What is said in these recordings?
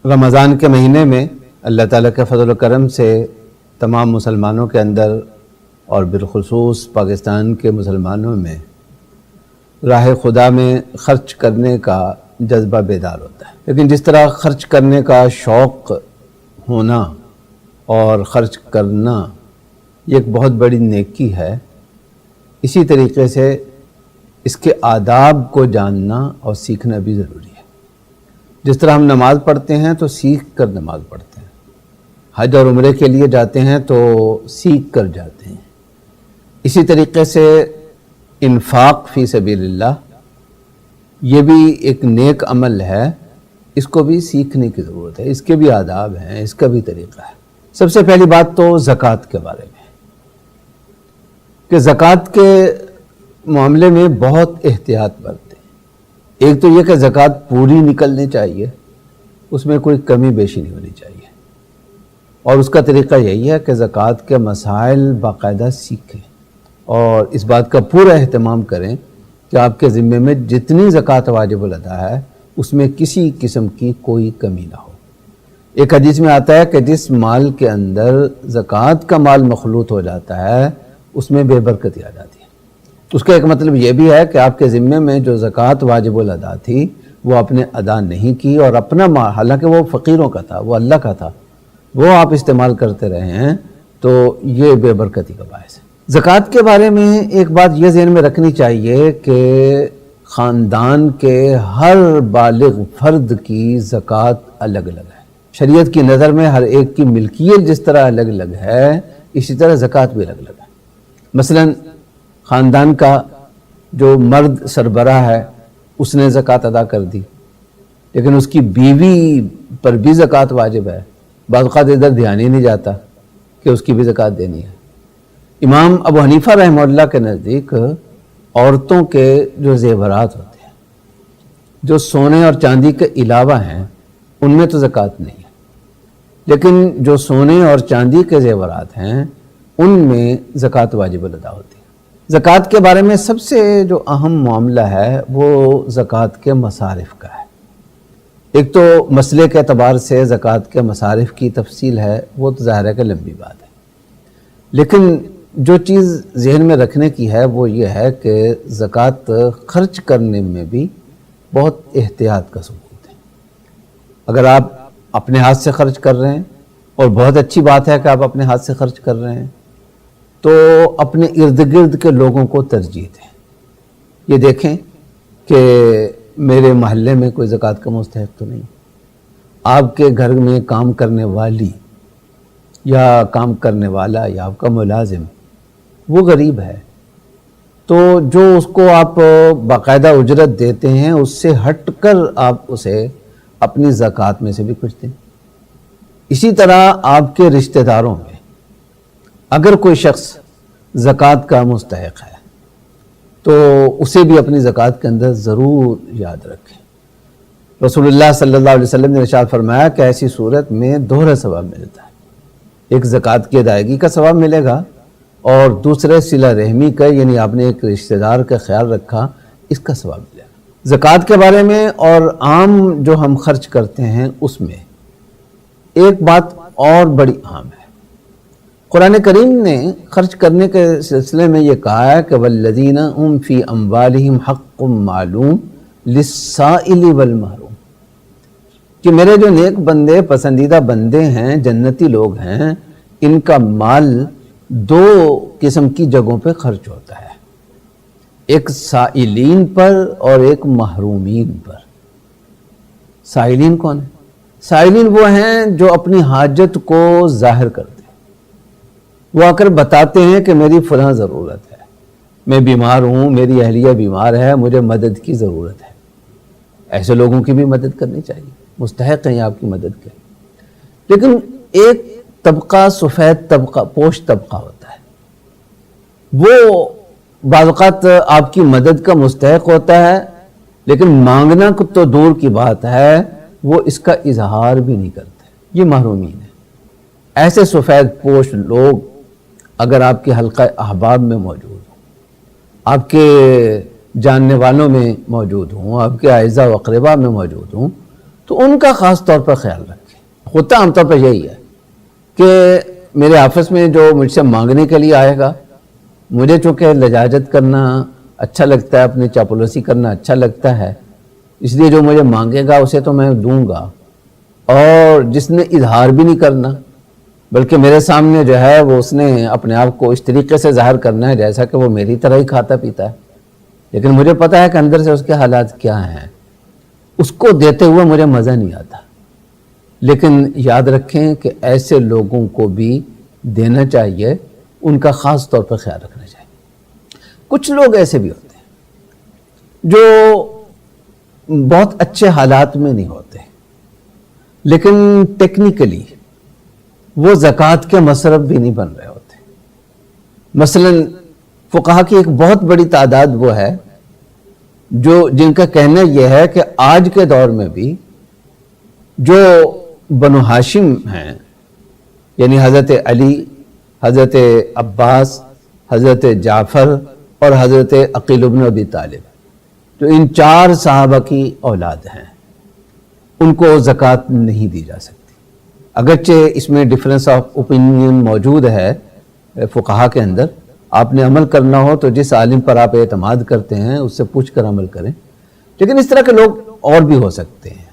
رمضان کے مہینے میں اللہ تعالیٰ کے فضل و کرم سے تمام مسلمانوں کے اندر اور بالخصوص پاکستان کے مسلمانوں میں راہ خدا میں خرچ کرنے کا جذبہ بیدار ہوتا ہے. لیکن جس طرح خرچ کرنے کا شوق ہونا اور خرچ کرنا یہ ایک بہت بڑی نیکی ہے، اسی طریقے سے اس کے آداب کو جاننا اور سیکھنا بھی ضروری ہے. جس طرح ہم نماز پڑھتے ہیں تو سیکھ کر نماز پڑھتے ہیں، حج اور عمرے کے لیے جاتے ہیں تو سیکھ کر جاتے ہیں، اسی طریقے سے انفاق فی سبیل اللہ یہ بھی ایک نیک عمل ہے، اس کو بھی سیکھنے کی ضرورت ہے، اس کے بھی آداب ہیں، اس کا بھی طریقہ ہے. سب سے پہلی بات تو زکوٰۃ کے بارے میں کہ زکوٰۃ کے معاملے میں بہت احتیاط برتیں. ایک تو یہ کہ زکوٰۃ پوری نکلنی چاہیے، اس میں کوئی کمی بیشی نہیں ہونی چاہیے، اور اس کا طریقہ یہی ہے کہ زکوٰۃ کے مسائل باقاعدہ سیکھیں اور اس بات کا پورا اہتمام کریں کہ آپ کے ذمے میں جتنی زکوٰۃ واجب الادا ہے اس میں کسی قسم کی کوئی کمی نہ ہو. ایک حدیث میں آتا ہے کہ جس مال کے اندر زکوٰۃ کا مال مخلوط ہو جاتا ہے اس میں بے برکتی آ جاتی ہے. اس کا ایک مطلب یہ بھی ہے کہ آپ کے ذمے میں جو زکوٰۃ واجب الادا تھی وہ آپ نے ادا نہیں کی، اور اپنا مال، حالانکہ وہ فقیروں کا تھا، وہ اللہ کا تھا، وہ آپ استعمال کرتے رہے ہیں، تو یہ بے برکتی کا باعث ہے. زکوٰۃ کے بارے میں ایک بات یہ ذہن میں رکھنی چاہیے کہ خاندان کے ہر بالغ فرد کی زکوٰۃ الگ الگ ہے. شریعت کی نظر میں ہر ایک کی ملکیت جس طرح الگ الگ ہے، اسی طرح زکوٰۃ بھی الگ الگ ہے. مثلا خاندان کا جو مرد سربراہ ہے اس نے زکوٰۃ ادا کر دی، لیکن اس کی بیوی پر بھی زکوٰۃ واجب ہے. بعض اوقات ادھر دھیان ہی نہیں جاتا کہ اس کی بھی زکوٰۃ دینی ہے. امام ابو حنیفہ رحمہ اللہ کے نزدیک عورتوں کے جو زیورات ہوتے ہیں، جو سونے اور چاندی کے علاوہ ہیں، ان میں تو زکوٰۃ نہیں ہے، لیکن جو سونے اور چاندی کے زیورات ہیں ان میں زکوٰۃ واجب الادا ہوتی ہے. زکوٰۃ کے بارے میں سب سے جو اہم معاملہ ہے وہ زکوٰۃ کے مصارف کا ہے. ایک تو مسئلے کے اعتبار سے زکوٰۃ کے مصارف کی تفصیل ہے، وہ تو ظاہر ہے کہ لمبی بات ہے، لیکن جو چیز ذہن میں رکھنے کی ہے وہ یہ ہے کہ زکوٰۃ خرچ کرنے میں بھی بہت احتیاط کا ثبوت ہے. اگر آپ اپنے ہاتھ سے خرچ کر رہے ہیں، اور بہت اچھی بات ہے کہ آپ اپنے ہاتھ سے خرچ کر رہے ہیں، تو اپنے ارد گرد کے لوگوں کو ترجیح دیں. یہ دیکھیں کہ میرے محلے میں کوئی زکوٰۃ کا مستحق تو نہیں. آپ کے گھر میں کام کرنے والی یا کام کرنے والا یا آپ کا ملازم وہ غریب ہے، تو جو اس کو آپ باقاعدہ اجرت دیتے ہیں اس سے ہٹ کر آپ اسے اپنی زکوٰۃ میں سے بھی کچھ دیں. اسی طرح آپ کے رشتہ داروں میں اگر کوئی شخص زکوٰۃ کا مستحق ہے تو اسے بھی اپنی زکوٰۃ کے اندر ضرور یاد رکھیں. رسول اللہ صلی اللہ علیہ وسلم نے ارشاد فرمایا کہ ایسی صورت میں دوہرا ثواب ملتا ہے. ایک زکوٰۃ کی ادائیگی کا ثواب ملے گا، اور دوسرے صلہ رحمی کا، یعنی آپ نے ایک رشتہ دار کا خیال رکھا، اس کا ثواب ملے گا. زکوٰۃ کے بارے میں اور عام جو ہم خرچ کرتے ہیں اس میں ایک بات اور بڑی اہم ہے. قرآن کریم نے خرچ کرنے کے سلسلے میں یہ کہا ہے کہ والذین هم فی اموالہم حق معلوم للسائل والمحروم، کہ میرے جو نیک بندے، پسندیدہ بندے ہیں، جنتی لوگ ہیں، ان کا مال دو قسم کی جگہوں پہ خرچ ہوتا ہے، ایک سائلین پر اور ایک محرومین پر. سائلین کون ہیں؟ سائلین وہ ہیں جو اپنی حاجت کو ظاہر کرتے ہیں. وہ آ کر بتاتے ہیں کہ میری فلاں ضرورت ہے، میں بیمار ہوں، میری اہلیہ بیمار ہے، مجھے مدد کی ضرورت ہے. ایسے لوگوں کی بھی مدد کرنی چاہیے، مستحق ہیں آپ کی مدد کے. لیکن ایک طبقہ سفید طبقہ، پوش طبقہ ہوتا ہے، وہ بعض اوقات آپ کی مدد کا مستحق ہوتا ہے، لیکن مانگنا تو دور کی بات ہے، وہ اس کا اظہار بھی نہیں کرتے. یہ محرومین ہے. ایسے سفید پوش لوگ اگر آپ کے حلقہ احباب میں موجود ہوں، آپ کے جاننے والوں میں موجود ہوں، آپ کے اعزاء و اقربا میں موجود ہوں، تو تو ان کا خاص طور پر خیال رکھیں. ہوتا عام طور پر یہی ہے کہ میرے آفس میں جو مجھ سے مانگنے کے لیے آئے گا، مجھے چونکہ لجاجت کرنا اچھا لگتا ہے، اپنی چاپلوسی کرنا اچھا لگتا ہے، اس لیے جو مجھے مانگے گا اسے تو میں دوں گا. اور جس نے اظہار بھی نہیں کرنا بلکہ میرے سامنے جو ہے وہ اس نے اپنے آپ کو اس طریقے سے ظاہر کرنا ہے جیسا کہ وہ میری طرح ہی کھاتا پیتا ہے، لیکن مجھے پتا ہے کہ اندر سے اس کے حالات کیا ہیں، اس کو دیتے ہوئے مجھے مزہ نہیں آتا. لیکن یاد رکھیں کہ ایسے لوگوں کو بھی دینا چاہیے، ان کا خاص طور پر خیال رکھنا چاہیے. کچھ لوگ ایسے بھی ہوتے ہیں جو بہت اچھے حالات میں نہیں ہوتے، لیکن ٹیکنیکلی وہ زکوٰۃ کے مصرف بھی نہیں بن رہے ہوتے. مثلا فقہا کی ایک بہت بڑی تعداد وہ ہے جن کا کہنا یہ ہے کہ آج کے دور میں بھی جو بنو ہاشم ہیں، یعنی حضرت علی، حضرت عباس، حضرت جعفر اور حضرت عقیل بن ابی طالب، جو ان 4 صحابہ کی اولاد ہیں، ان کو زکوٰۃ نہیں دی جا سکتی. اگرچہ اس میں ڈفرینس آف اوپینین موجود ہے فقہا کے اندر، آپ نے عمل کرنا ہو تو جس عالم پر آپ اعتماد کرتے ہیں اس سے پوچھ کر عمل کریں، لیکن اس طرح کے لوگ اور بھی ہو سکتے ہیں.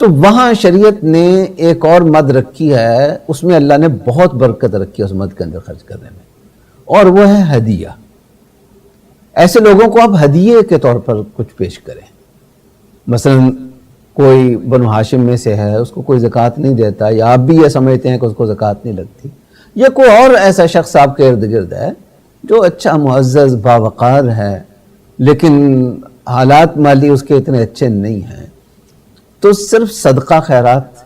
تو وہاں شریعت نے ایک اور مد رکھی ہے، اس میں اللہ نے بہت برکت رکھی ہے اس مد کے اندر خرچ کرنے میں، اور وہ ہے ہدیہ. ایسے لوگوں کو آپ ہدیے کے طور پر کچھ پیش کریں. مثلا کوئی بنو ہاشم میں سے ہے، اس کو کوئی زکوٰۃ نہیں دیتا، یا آپ بھی یہ سمجھتے ہیں کہ اس کو زکوٰۃ نہیں لگتی، یا کوئی اور ایسا شخص آپ کے ارد گرد ہے جو اچھا معزز باوقار ہے لیکن حالات مالی اس کے اتنے اچھے نہیں ہیں، تو صرف صدقہ خیرات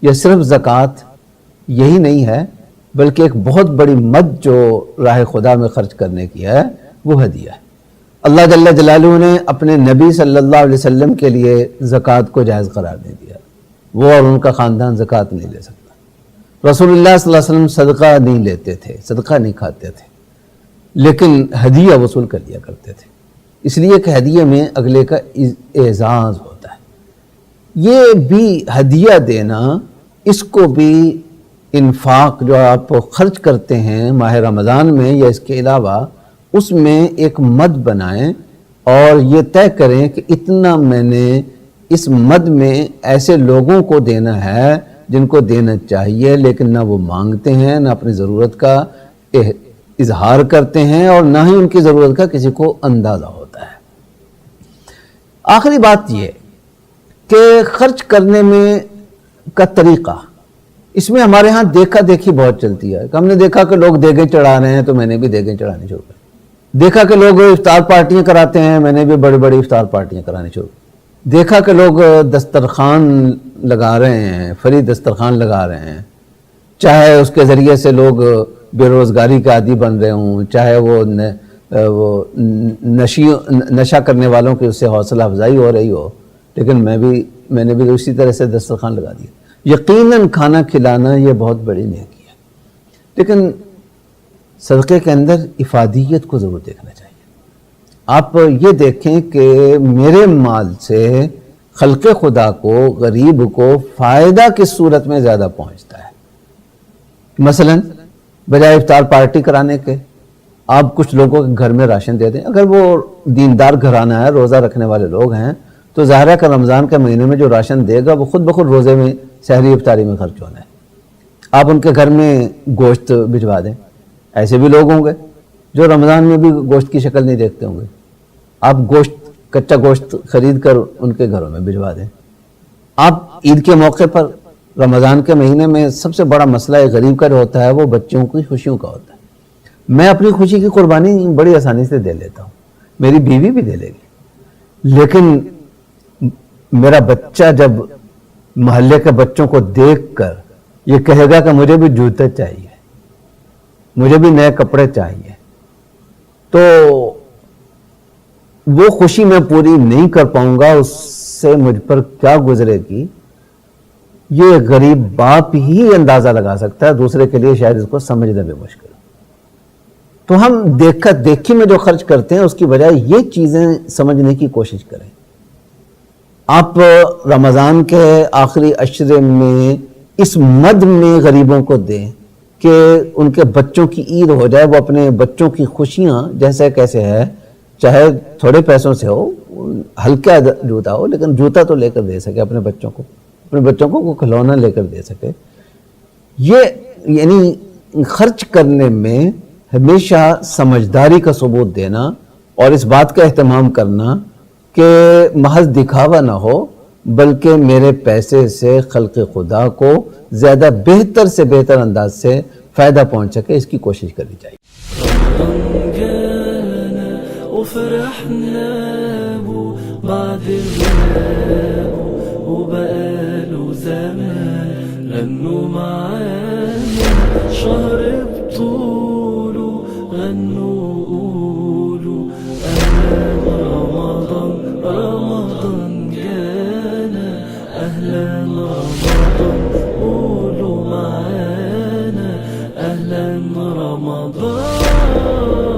یا صرف زکوٰۃ یہی نہیں ہے، بلکہ ایک بہت بڑی مد جو راہ خدا میں خرچ کرنے کی ہے وہ ہدیہ ہے. اللہ جل جلالہ نے اپنے نبی صلی اللہ علیہ وسلم کے لیے زکوٰۃ کو جائز قرار دے دیا. وہ اور ان کا خاندان زکوٰۃ نہیں لے سکتا. رسول اللہ صلی اللہ علیہ وسلم صدقہ نہیں لیتے تھے، صدقہ نہیں کھاتے تھے، لیکن ہدیہ وصول کر لیا کرتے تھے، اس لیے کہ ہدیے میں اگلے کا اعزاز ہوتا ہے. یہ بھی ہدیہ دینا، اس کو بھی انفاق جو آپ خرچ کرتے ہیں ماہ رمضان میں یا اس کے علاوہ، اس میں ایک مد بنائیں اور یہ طے کریں کہ اتنا میں نے اس مد میں ایسے لوگوں کو دینا ہے جن کو دینا چاہیے لیکن نہ وہ مانگتے ہیں، نہ اپنی ضرورت کا اظہار کرتے ہیں اور نہ ہی ان کی ضرورت کا کسی کو اندازہ ہوتا ہے. آخری بات یہ کہ خرچ کرنے میں کا طریقہ، اس میں ہمارے ہاں دیکھا دیکھی بہت چلتی ہے. ہم نے دیکھا کہ لوگ دیگیں چڑھا رہے ہیں تو میں نے بھی دیگیں چڑھانی شروع کر. دیکھا کہ لوگ افطار پارٹیاں کراتے ہیں، میں نے بھی بڑی بڑی افطار پارٹیاں کرانی شروع. دیکھا کہ لوگ دسترخوان لگا رہے ہیں، فری دسترخوان لگا رہے ہیں، چاہے اس کے ذریعے سے لوگ بے روزگاری کے عادی بن رہے ہوں، چاہے وہ نشہ کرنے والوں کی اس سے حوصلہ افزائی ہو رہی ہو، لیکن میں نے بھی اسی طرح سے دسترخوان لگا دیا. یقیناً کھانا کھلانا یہ بہت بڑی نیکی ہے، لیکن صدقے کے اندر افادیت کو ضرور دیکھنا چاہیے. آپ یہ دیکھیں کہ میرے مال سے خلق خدا کو، غریب کو فائدہ کس صورت میں زیادہ پہنچتا ہے. مثلا بجائے افطار پارٹی کرانے کے آپ کچھ لوگوں کے گھر میں راشن دے دیں. اگر وہ دیندار گھرانہ ہے، روزہ رکھنے والے لوگ ہیں، تو ظاہر ہے کہ رمضان کے مہینے میں جو راشن دے گا وہ خود بخود روزے میں سحری افطاری میں خرچ ہونا ہے. آپ ان کے گھر میں گوشت بھجوا دیں. ایسے بھی لوگ ہوں گے جو رمضان میں بھی گوشت کی شکل نہیں دیکھتے ہوں گے، آپ کچا گوشت خرید کر ان کے گھروں میں بھجوا دیں. آپ عید کے موقع پر رمضان کے مہینے میں سب سے بڑا مسئلہ غریب کا جو ہوتا ہے وہ بچوں کی خوشیوں کا ہوتا ہے. میں اپنی خوشی کی قربانی بڑی آسانی سے دے لیتا ہوں، میری بیوی بھی دے لے گی، لیکن میرا بچہ جب محلے کے بچوں کو دیکھ کر یہ کہے گا کہ مجھے بھی جوتے چاہیے، مجھے بھی نئے کپڑے چاہیے، تو وہ خوشی میں پوری نہیں کر پاؤں گا، اس سے مجھ پر کیا گزرے گی یہ غریب باپ ہی اندازہ لگا سکتا ہے، دوسرے کے لیے شاید اس کو سمجھنا بھی مشکل. تو ہم دیکھی میں جو خرچ کرتے ہیں اس کی بجائے یہ چیزیں سمجھنے کی کوشش کریں آپ رمضان کے آخری عشرے میں اس مد میں غریبوں کو دیں کہ ان کے بچوں کی عید ہو جائے، وہ اپنے بچوں کی خوشیاں جیسے کیسے ہے، چاہے تھوڑے پیسوں سے ہو، ہلکا جوتا ہو، لیکن جوتا تو لے کر دے سکے اپنے بچوں کو، اپنے بچوں کو کھلونا لے کر دے سکے. یہ یعنی خرچ کرنے میں ہمیشہ سمجھداری کا ثبوت دینا اور اس بات کا اہتمام کرنا کہ محض دکھاوا نہ ہو، بلکہ میرے پیسے سے خلق خدا کو زیادہ بہتر سے بہتر انداز سے فائدہ پہنچ سکے، اس کی کوشش کرنی چاہیے. وفرحنا بعد الغياب وبقاله زمان غنوا معانا شهر بطوله غنوا قولوا أهلا رمضان رمضان جانا أهلا رمضان قولوا معانا أهلا رمضان